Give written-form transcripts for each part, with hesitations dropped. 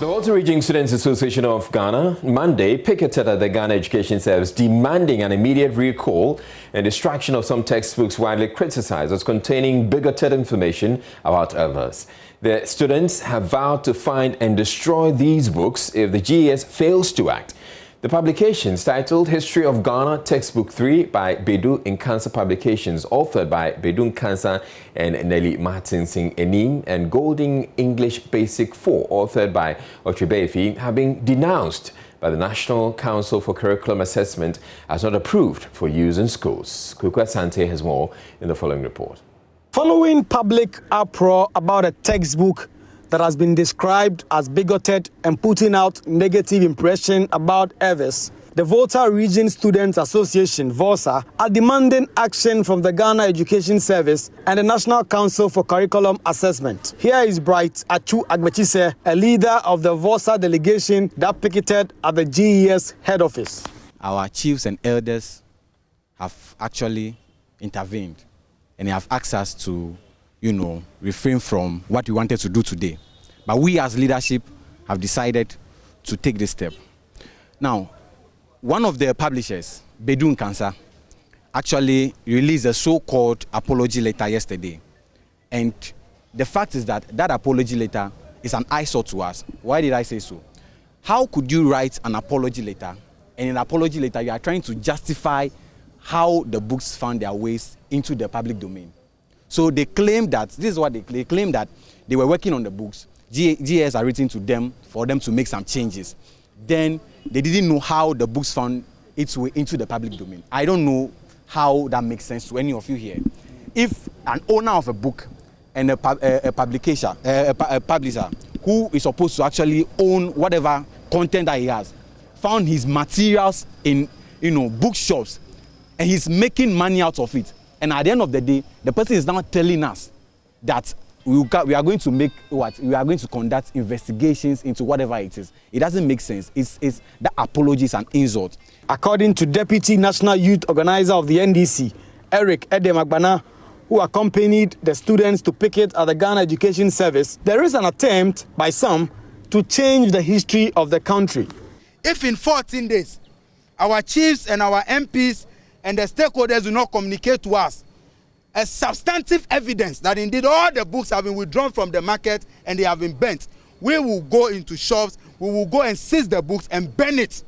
The Volta Region Students Association of Ghana Monday picketed at the Ghana Education Service demanding an immediate recall and destruction of some textbooks widely criticized as containing bigoted information about others. The students have vowed to find and destroy these books if the GES fails to act. The publications, titled History of Ghana Textbook 3 by Bedu Nkansa Publications, authored by Bedu Nkansa and Nelly Martinson Enim, and Golden English Basic 4, authored by Ochibefi, have been denounced by the National Council for Curriculum Assessment as not approved for use in schools. Kukwa Sante has more in the following report. Following public uproar about a textbook that has been described as bigoted and putting out negative impression about others, the Volta Region Students Association, VOSA, are demanding action from the Ghana Education Service and the National Council for Curriculum Assessment. Here is Bright Achu Agbechise, a leader of the VOSA delegation that picketed at the GES head office. Our chiefs and elders have actually intervened and have asked us to refrain from what we wanted to do today. But we as leadership have decided to take this step. Now, one of the publishers, Bedu Nkansa, actually released a so-called apology letter yesterday. And the fact is that that apology letter is an eyesore to us. Why did I say so? How could you write an apology letter, and in an apology letter you are trying to justify how the books found their ways into the public domain? So they claim that, this is what they claim, that they were working on the books. GES are written to them for them to make some changes. Then they didn't know how the books found its way into the public domain. I don't know how that makes sense to any of you here. If an owner of a book and a publisher who is supposed to actually own whatever content that he has found his materials in bookshops and he's making money out of it, and at the end of the day, the person is now telling us that we are going to make what? We are going to conduct investigations into whatever it is. It doesn't make sense. It's that apology is an insult. According to Deputy National Youth Organizer of the NDC, Eric Edemagbana, who accompanied the students to picket at the Ghana Education Service, there is an attempt by some to change the history of the country. If in 14 days, our chiefs and our MPs and the stakeholders do not communicate to us a substantive evidence that indeed all the books have been withdrawn from the market and they have been burnt, we will go into shops, we will go and seize the books and burn it.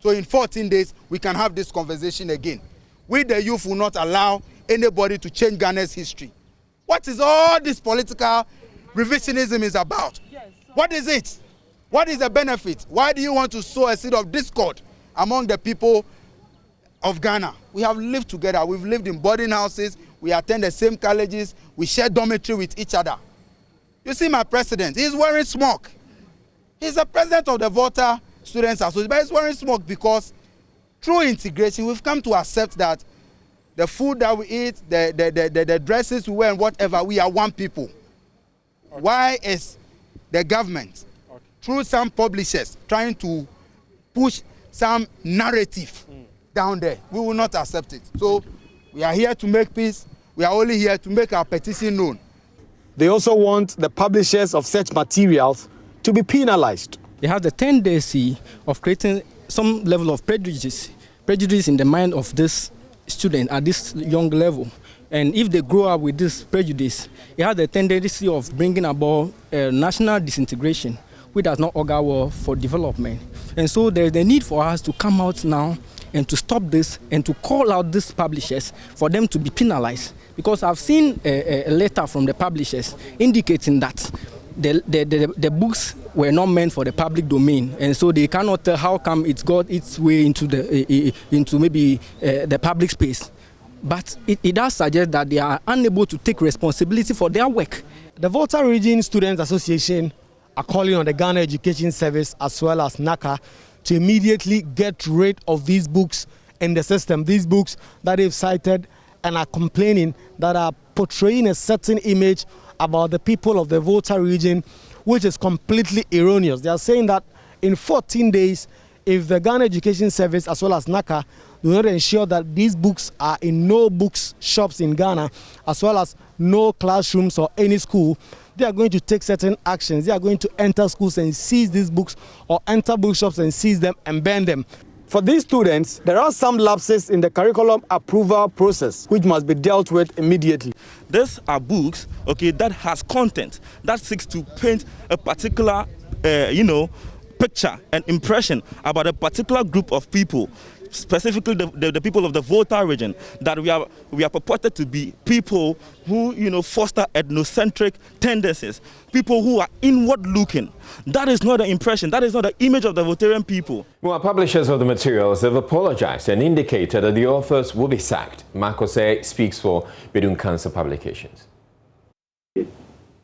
So in 14 days, we can have this conversation again. We, the youth, will not allow anybody to change Ghana's history. What is all this political revisionism is about? What is it? What is the benefit? Why do you want to sow a seed of discord among the people of Ghana? We have lived together. We've lived in boarding houses. We attend the same colleges. We share dormitory with each other. You see my president, he's wearing smock. He's the president of the Volta Students Association, but he's wearing smock because through integration, we've come to accept that the food that we eat, the dresses we wear, and whatever, we are one people. Okay. Why is the government, through some publishers, trying to push some narrative down there? We will not accept it. So we are here to make peace. We are only here to make our petition known. They also want the publishers of such materials to be penalized. They have the tendency of creating some level of prejudice in the mind of this student at this young level. And if they grow up with this prejudice, it has the tendency of bringing about national disintegration, which does not augur well for development. And so there's the need for us to come out now and to stop this and to call out these publishers for them to be penalized. Because I've seen a letter from the publishers indicating that the books were not meant for the public domain, and so they cannot tell how come it's got its way into the public space. But it does suggest that they are unable to take responsibility for their work. The Volta Region Students Association are calling on the Ghana Education Service as well as NACA to immediately get rid of these books in the system. These books that they've cited and are complaining that are portraying a certain image about the people of the Volta region, which is completely erroneous. They are saying that in 14 days, if the Ghana Education Service as well as NACA do not ensure that these books are in no books shops in Ghana, as well as no classrooms or any school, they are going to take certain actions. They are going to enter schools and seize these books, or enter bookshops and seize them and burn them. For these students, there are some lapses in the curriculum approval process which must be dealt with immediately. These are books, okay, that has content that seeks to paint a particular, picture and impression about a particular group of people, specifically the people of the Volta region, that we are purported to be people who foster ethnocentric tendencies, people who are inward looking. That is not the impression, that is not the image of the Voltarian people. Well, publishers of the materials have apologized and indicated that the authors will be sacked. Makose speaks for Bedun Cancer Publications. That's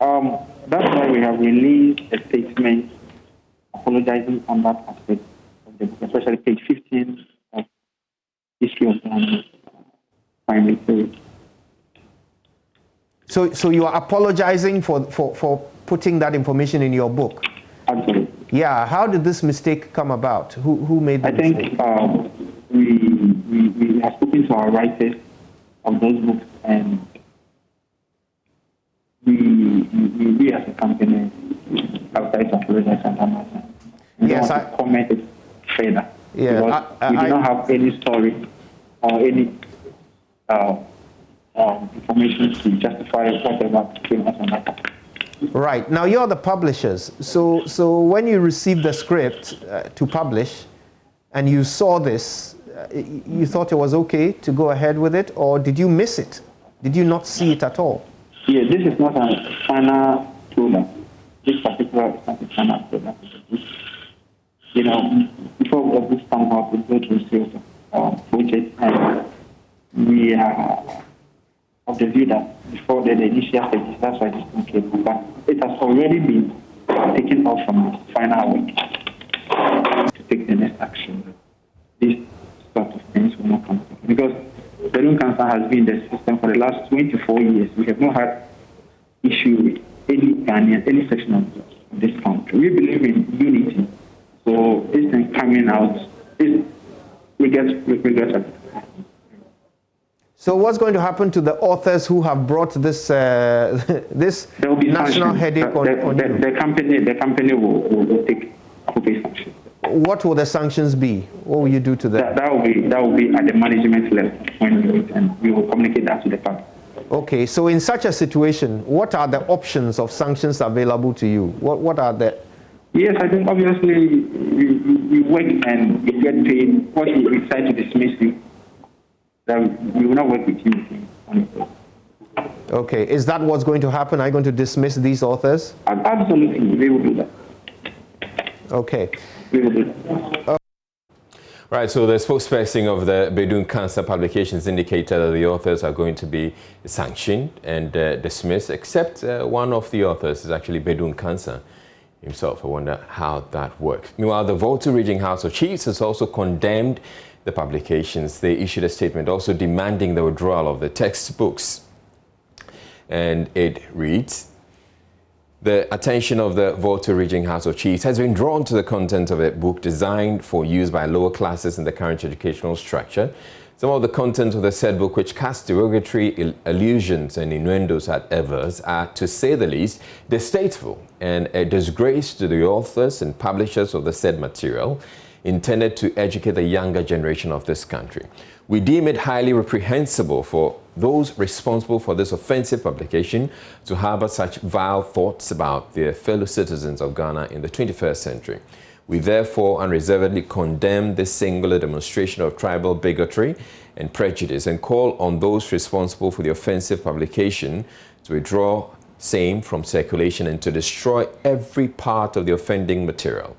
why we have released a statement apologizing on that aspect of the book, especially page 15 of History of Ghana primary series. So you are apologizing for putting that information in your book? Absolutely. Yeah. How did this mistake come about? Who made the mistake? I think we have spoken to our writers of those books, and we as a company have tried to apologize on that matter. Yes, I commented further. Yeah, we do not have any story or any information to justify whatever came out on that. Right. Now, you're the publishers. So when you received the script to publish and you saw this, you thought it was okay to go ahead with it, or did you miss it? Did you not see it at all? Yeah, this is not a final product. This particular is not a final product. Before the book comes out, we go through sales project, and we are of the view that before the initial stages, that's why this thing came. But it has already been taken off from the final work to take the next action. These sort of things will not come because Bedun Cancer has been in the system for the last 24 years. We have not had issue with any Ghanaian, any section of this country. We believe in unity. So this thing coming out, we get regret. So what's going to happen to the authors who have brought this this national headache on you? The company will take appropriate sanctions. What will the sanctions be? What will you do to them? That will be at the management level when we meet, and we will communicate that to the public. Okay, so in such a situation, what are the options of sanctions available to you? What are the... Yes, I think obviously we work and we get paid. What we decide to dismiss you, then we will not work with you. Okay, is that what's going to happen? Are you going to dismiss these authors? Absolutely, we will do that. Okay. We will do that. Right, so the spokesperson of the Bedun Cancer Publications indicated that the authors are going to be sanctioned and dismissed, except one of the authors is actually Bedun Cancer himself. I wonder how that works. Meanwhile, the Volta Region House of Chiefs has also condemned the publications. They issued a statement also demanding the withdrawal of the textbooks. And it reads, the attention of the Volta Region House of Chiefs has been drawn to the content of a book designed for use by lower classes in the current educational structure. Some of the content of the said book, which casts derogatory allusions and innuendos at others, are, to say the least, distasteful and a disgrace to the authors and publishers of the said material, intended to educate the younger generation of this country. We deem it highly reprehensible for those responsible for this offensive publication to harbor such vile thoughts about their fellow citizens of Ghana in the 21st century. We therefore unreservedly condemn this singular demonstration of tribal bigotry and prejudice and call on those responsible for the offensive publication to withdraw same from circulation and to destroy every part of the offending material.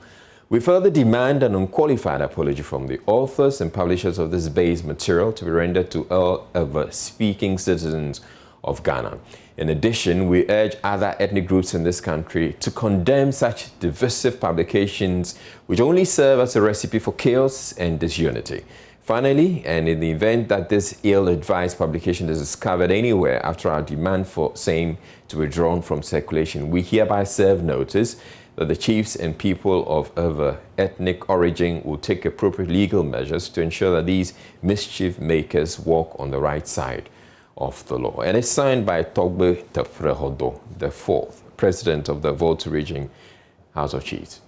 We further demand an unqualified apology from the authors and publishers of this base material to be rendered to all other speaking citizens of Ghana. In addition, we urge other ethnic groups in this country to condemn such divisive publications which only serve as a recipe for chaos and disunity. Finally, and in the event that this ill-advised publication is discovered anywhere after our demand for same to be withdrawn from circulation, we hereby serve notice that the chiefs and people of other ethnic origin will take appropriate legal measures to ensure that these mischief makers walk on the right side of the law. And it's signed by Togbe Tefrehodo IV, president of the Volta Region House of Chiefs.